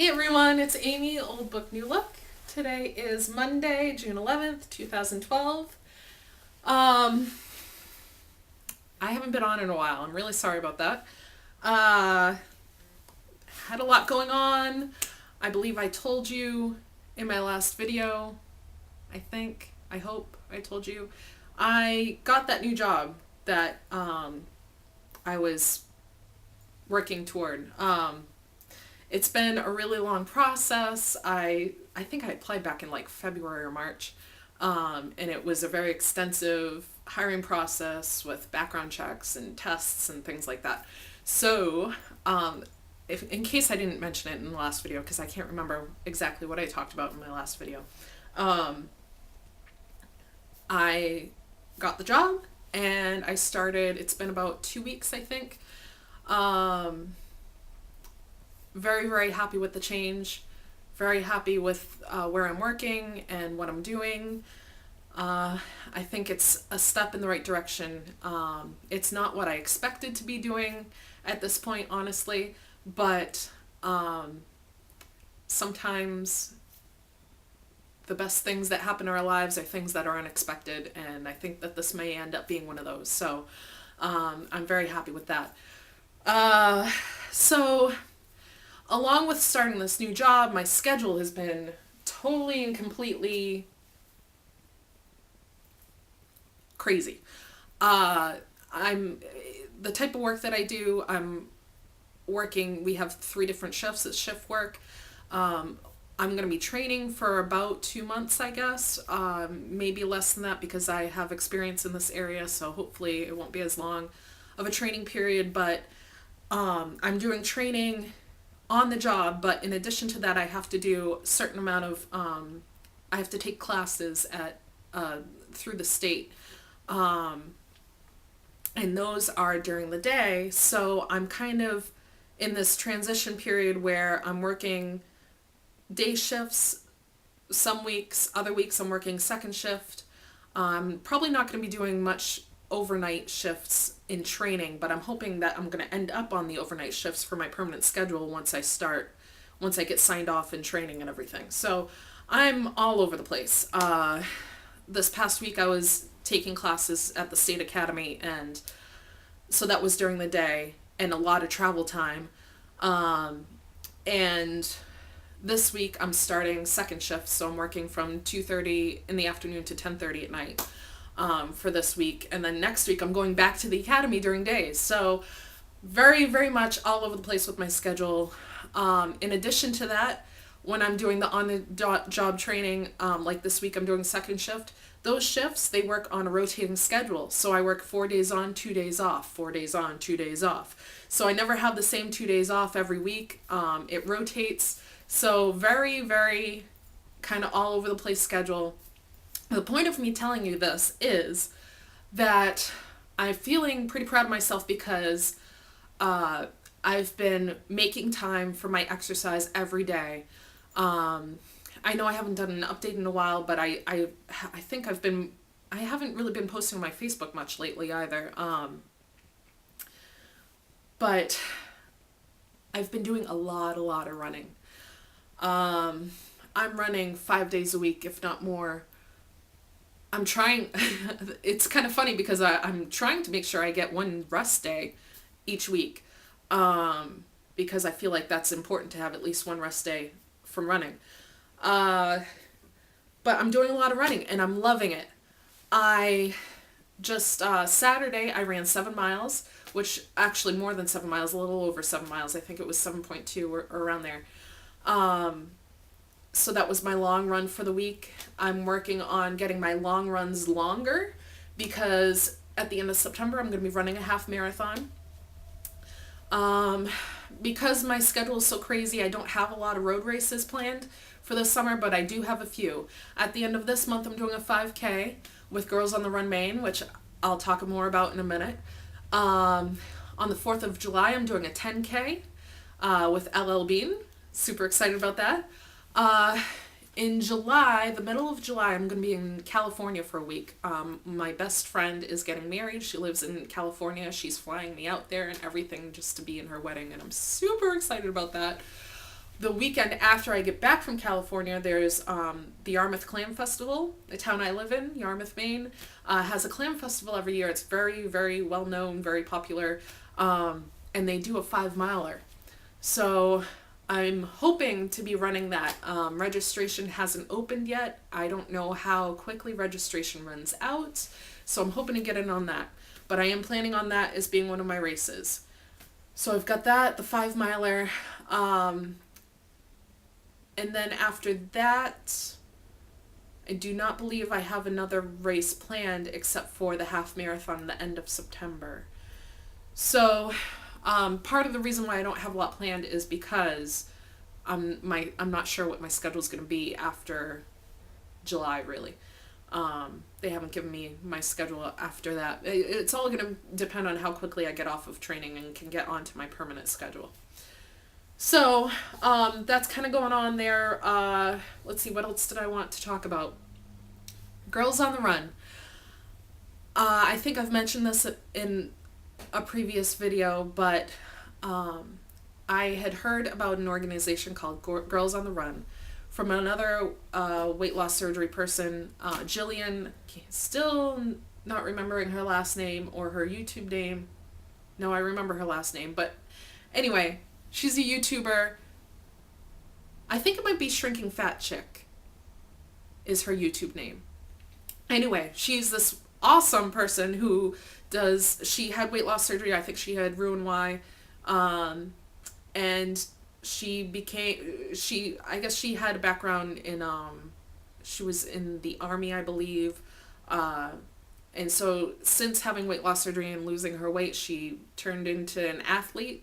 Hey everyone, it's Amy, Old Book New Look. Today is Monday, June 11th, 2012. Um, I haven't been on in a while. I'm really sorry about that. Uh, had a lot going on. I believe I told you in my last video, I hope I told you. I got that new job that I was working toward. It's been a really long process. I think I applied back in like February or March, and it was a very extensive hiring process with background checks and tests and things like that. So, if in case I didn't mention it in the last video, because I can't remember exactly what I talked about in my last video, um, I got the job and I started. It's been about 2 weeks, I think. Um, very happy with the change, very happy with where I'm working and what I'm doing. I think it's a step in the right direction. It's not what I expected to be doing at this point, honestly, but sometimes the best things that happen in our lives are things that are unexpected, and I think that this may end up being one of those. So I'm very happy with that. So along with starting this new job, my schedule has been totally and completely crazy. I'm the type of work that I do. We have 3 different shifts. It's shift work. I'm going to be training for about 2 months, I guess. Maybe less than that because I have experience in this area, so hopefully it won't be as long of a training period. But I'm doing training on the job, but in addition to that, I have to do a certain amount of, I have to take classes through the state. And those are during the day, so I'm kind of in this transition period where I'm working day shifts some weeks, other weeks I'm working second shift. I'm probably not going to be doing much overnight shifts in training, but I'm hoping that I'm going to end up on the overnight shifts for my permanent schedule once I get signed off in training and everything. So I'm all over the place. This past week I was taking classes at the state academy, and so that was during the day and a lot of travel time. And this week I'm starting second shift, so I'm working from 2:30 in the afternoon to 10:30 at night. For this week, and then next week I'm going back to the academy during days. So very much all over the place with my schedule. In addition to that, when I'm doing the on-the-job training, like this week I'm doing second shift, those shifts, they work on a rotating schedule. So I work 4 days on, 2 days off, 4 days on, 2 days off. So I never have the same 2 days off every week. It rotates. So very kind of all over the place schedule. The point of me telling you this is that I'm feeling pretty proud of myself because I've been making time for my exercise every day. I know I haven't done an update in a while, but I think I haven't really been posting on my Facebook much lately either. But I've been doing a lot of running. I'm running 5 days a week, if not more. I'm trying, it's kind of funny because I'm trying to make sure I get one rest day each week, because I feel like that's important to have at least one rest day from running. But I'm doing a lot of running and I'm loving it. I just, Saturday I ran 7 miles, which actually more than 7 miles, a little over 7 miles. I think it was 7.2 or around there. So that was my long run for the week. I'm working on getting my long runs longer because at the end of September I'm going to be running a half marathon. Because my schedule is so crazy, I don't have a lot of road races planned for this summer, but I do have a few. At the end of this month I'm doing a 5K with Girls on the Run Maine, which I'll talk more about in a minute. On the 4th of July I'm doing a 10K with LL Bean. Super excited about that. In July, the middle of July, I'm going to be in California for a week. My best friend is getting married. She lives in California. She's flying me out there and everything just to be in her wedding, and I'm super excited about that. the weekend after I get back from California, there's the Yarmouth Clam Festival. The town I live in, Yarmouth, Maine, has a clam festival every year. It's very, very well known, very popular, and they do a 5-miler. So I'm hoping to be running that. Registration hasn't opened yet. I don't know how quickly registration runs out, so I'm hoping to get in on that. But I am planning on that as being one of my races. So I've got that, the 5-miler. And then after that, I do not believe I have another race planned except for the half marathon at the end of September. So part of the reason why I don't have a lot planned is because I'm not sure what my schedule is going to be after July, really. They haven't given me my schedule after that. It's all going to depend on how quickly I get off of training and can get onto my permanent schedule. So that's kind of going on there. Let's see, what else did I want to talk about? Girls on the Run. I think I've mentioned this in a previous video, but I had heard about an organization called Girls on the Run from another weight loss surgery person, Jillian, still not remembering her last name or her YouTube name. No, I remember her last name, but anyway, she's a YouTuber. I think it might be Shrinking Fat Chick is her YouTube name. Anyway, she's this awesome person who she had weight loss surgery. I think she had Roux-en-Y, and I guess she had a background in, she was in the army, I believe, and so since having weight loss surgery and losing her weight, she turned into an athlete,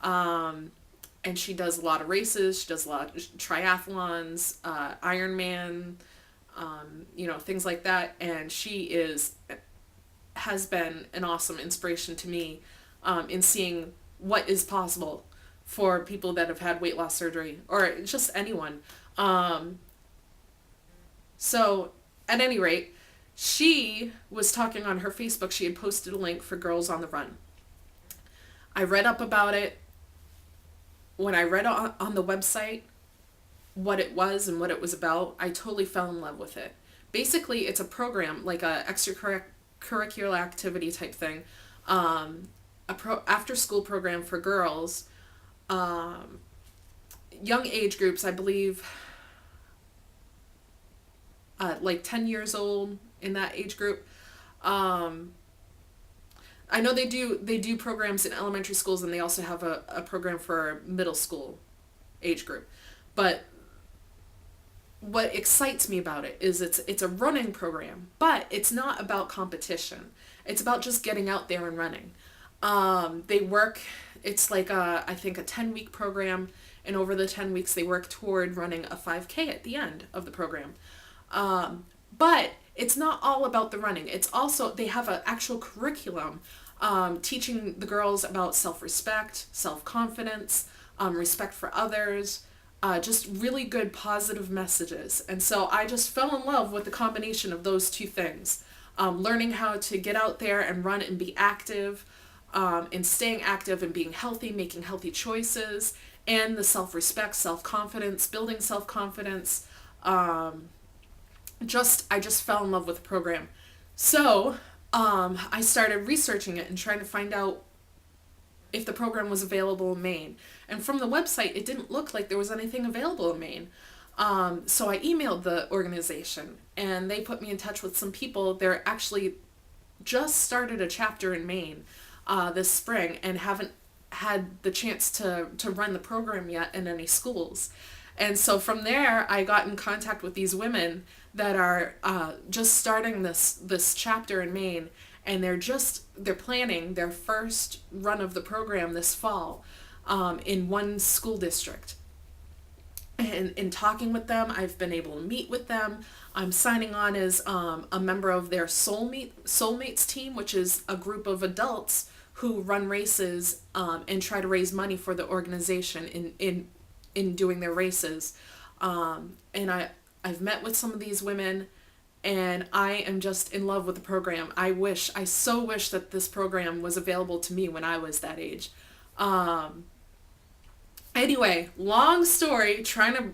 and she does a lot of races. She does a lot of triathlons, Ironman, things like that, and she has been an awesome inspiration to me in seeing what is possible for people that have had weight loss surgery, or just anyone. So at any rate, she was talking on her Facebook. She had posted a link for Girls on the Run. I read up about it. When I read on the website what it was and what it was about, I totally fell in love with it. Basically, it's a program, like a extracurricular activity type thing, after-school program for girls, young age groups, I believe, like 10 years old, in that age group. I know they do programs in elementary schools, and they also have a program for middle school age group. But what excites me about it is it's a running program, but it's not about competition. It's about just getting out there and running. It's like I think a 10-week program, and over the 10 weeks they work toward running a 5K at the end of the program. But it's not all about the running. It's also, they have an actual curriculum teaching the girls about self-respect, self-confidence, respect for others, just really good positive messages. And so I just fell in love with the combination of those two things. Learning how to get out there and run and be active, and staying active and being healthy, making healthy choices, and the self-respect, self-confidence, building self-confidence. I just fell in love with the program. So I started researching it and trying to find out if the program was available in Maine. And from the website, it didn't look like there was anything available in Maine. So I emailed the organization, and they put me in touch with some people. They're actually just started a chapter in Maine this spring and haven't had the chance to run the program yet in any schools. And so from there, I got in contact with these women that are just starting this chapter in Maine, and they're planning their first run of the program this fall in one school district. And in talking with them, I've been able to meet with them. I'm signing on as a member of their Soulmates team, which is a group of adults who run races and try to raise money for the organization in doing their races. And I've met with some of these women, and I am just in love with the program. I so wish that this program was available to me when I was that age. Anyway, long story, trying to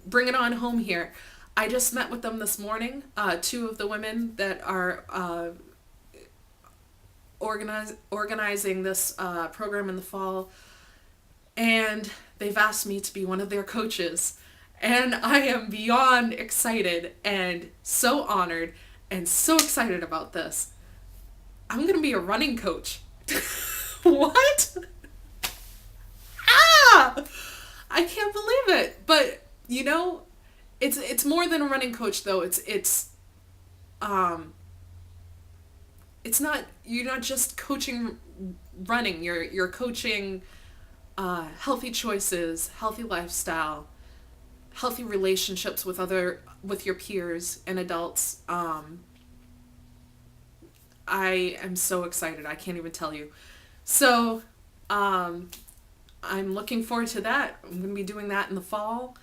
bring it on home here. I just met with them this morning, two of the women that are organizing this program in the fall, and they've asked me to be one of their coaches. And I am beyond excited and so honored and so excited about this. I'm going to be a running coach. What? Ah! I can't believe it. But, you know, it's more than a running coach though. It's not, you're not just coaching running. You're coaching healthy choices, healthy lifestyle, healthy relationships with your peers and adults. I am so excited. I can't even tell you. So, I'm looking forward to that. I'm going to be doing that in the fall.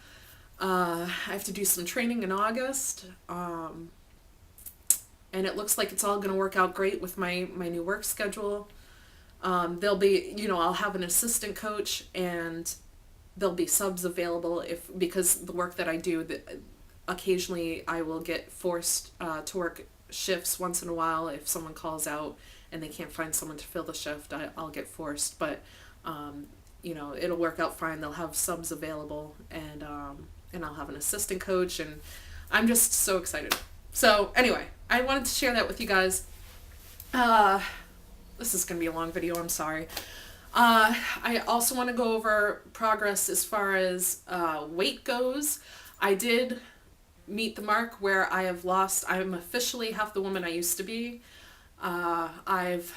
I have to do some training in August. And it looks like it's all going to work out great with my new work schedule. There'll be, I'll have an assistant coach, and there'll be subs available because the work that I do, occasionally I will get forced to work shifts once in a while. If someone calls out and they can't find someone to fill the shift, I'll get forced. But it'll work out fine. They'll have subs available, and I'll have an assistant coach, and I'm just so excited. So anyway, I wanted to share that with you guys. This is going to be a long video, I'm sorry. I also want to go over progress as far as weight goes. I did meet the mark where I'm officially half the woman I used to be. I've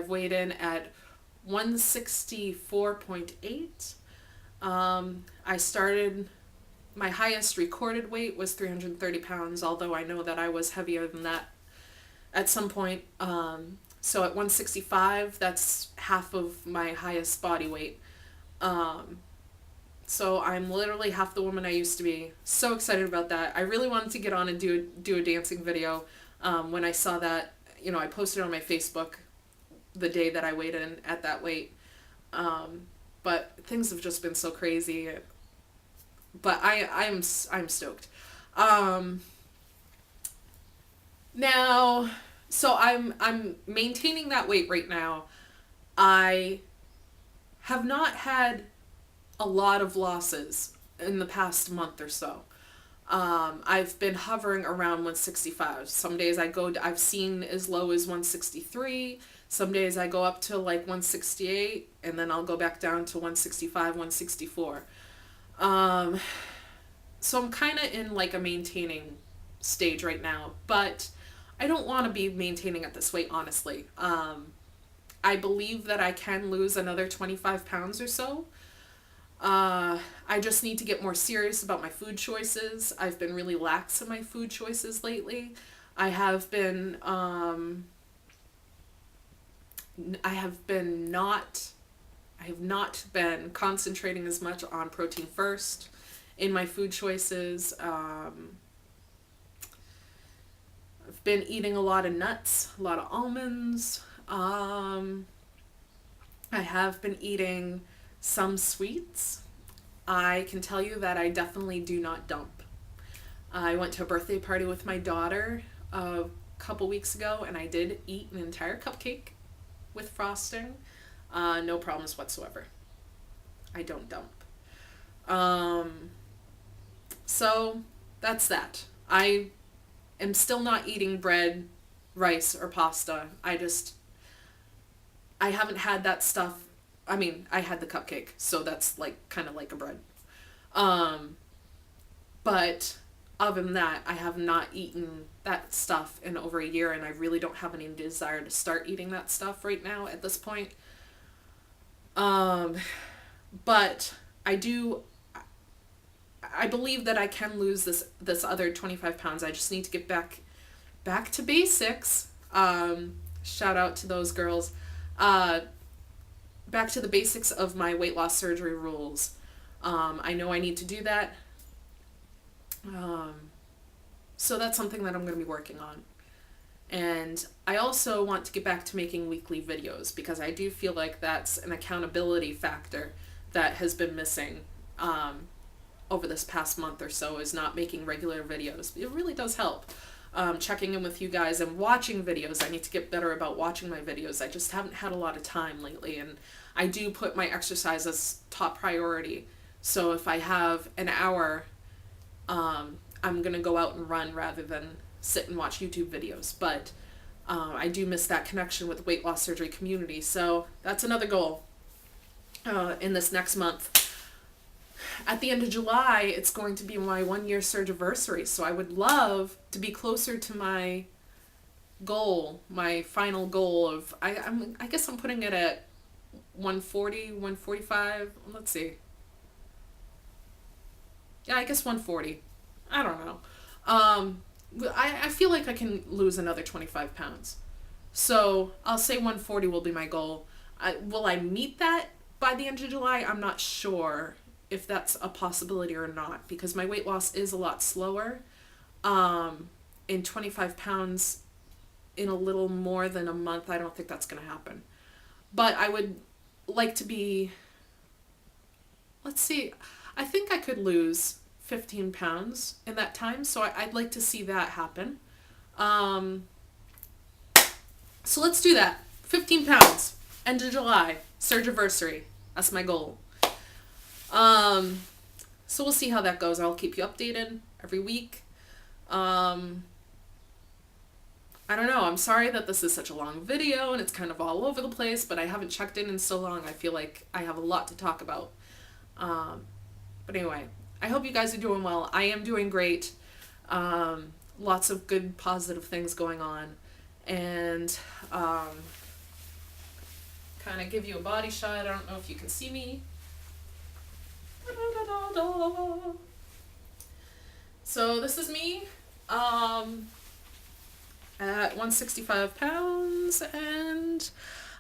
weighed in at 164.8. I started, my highest recorded weight was 330 pounds, although I know that I was heavier than that at some point. So at 165, that's half of my highest body weight. So I'm literally half the woman I used to be. So excited about that. I really wanted to get on and do a dancing video. When I saw that, I posted on my Facebook the day that I weighed in at that weight. But things have just been so crazy. But I'm stoked. Now, so I'm maintaining that weight right now. I have not had a lot of losses in the past month or so. I've been hovering around 165. Some days I've seen as low as 163. Some days I go up to like 168, and then I'll go back down to 165, 164. So I'm kind of in like a maintaining stage right now, but I don't want to be maintaining at this weight, honestly. I believe that I can lose another 25 pounds or so. I just need to get more serious about my food choices. I've been really lax in my food choices lately. I have not been concentrating as much on protein first in my food choices. I've been eating a lot of nuts, a lot of almonds. I have been eating some sweets. I can tell you that I definitely do not dump. I went to a birthday party with my daughter a couple weeks ago, and I did eat an entire cupcake with frosting. No problems whatsoever. I don't dump. So that's that. I am still not eating bread, rice, or pasta. I haven't had that stuff. I mean, I had the cupcake, so that's like kind of like a bread. But other than that, I have not eaten that stuff in over a year, and I really don't have any desire to start eating that stuff right now at this point. But I believe that I can lose this other 25 pounds. I just need to get back to basics. Shout out to those girls. Back to the basics of my weight loss surgery rules. I know I need to do that. So that's something that I'm going to be working on. And I also want to get back to making weekly videos, because I do feel like that's an accountability factor that has been missing over this past month or so, is not making regular videos. It really does help. Checking in with you guys and watching videos. I need to get better about watching my videos. I just haven't had a lot of time lately, and I do put my exercise as top priority. So if I have an hour, I'm going to go out and run rather than sit and watch YouTube videos. But I do miss that connection with the weight loss surgery community. So that's another goal in this next month. At the end of July, it's going to be my 1-year surgiversary. So I would love to be closer to my goal, my final goal of, I guess I'm putting it at 140, 145. Let's see. Yeah, I guess 140. I don't know. I feel like I can lose another 25 pounds. So I'll say 140 will be my goal. Will I meet that by the end of July? I'm not sure if that's a possibility or not, because my weight loss is a lot slower. In 25 pounds in a little more than a month, I don't think that's going to happen. But I would like to be, let's see, I think I could lose 15 pounds in that time, so I'd like to see that happen. So let's do that. 15 pounds, end of July, surgiversary. That's my goal. So we'll see how that goes. I'll keep you updated every week. I don't know. I'm sorry that this is such a long video and it's kind of all over the place, but I haven't checked in so long. I feel like I have a lot to talk about. But anyway, I hope you guys are doing well. I am doing great. Lots of good, positive things going on. And kind of give you a body shot. I don't know if you can see me. So this is me at 165 pounds, and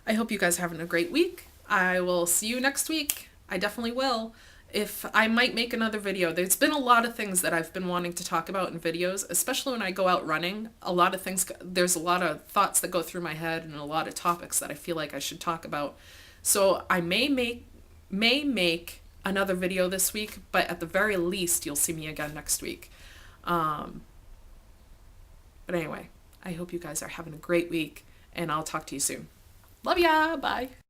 I hope you guys are having a great week. I will see you next week. I definitely will. If I might make another video. There's been a lot of things that I've been wanting to talk about in videos, especially when I go out running. A lot of things, there's a lot of thoughts that go through my head and a lot of topics that I feel like I should talk about. So I may make another video this week, but at the very least, you'll see me again next week. But anyway, I hope you guys are having a great week, and I'll talk to you soon. Love ya! Bye!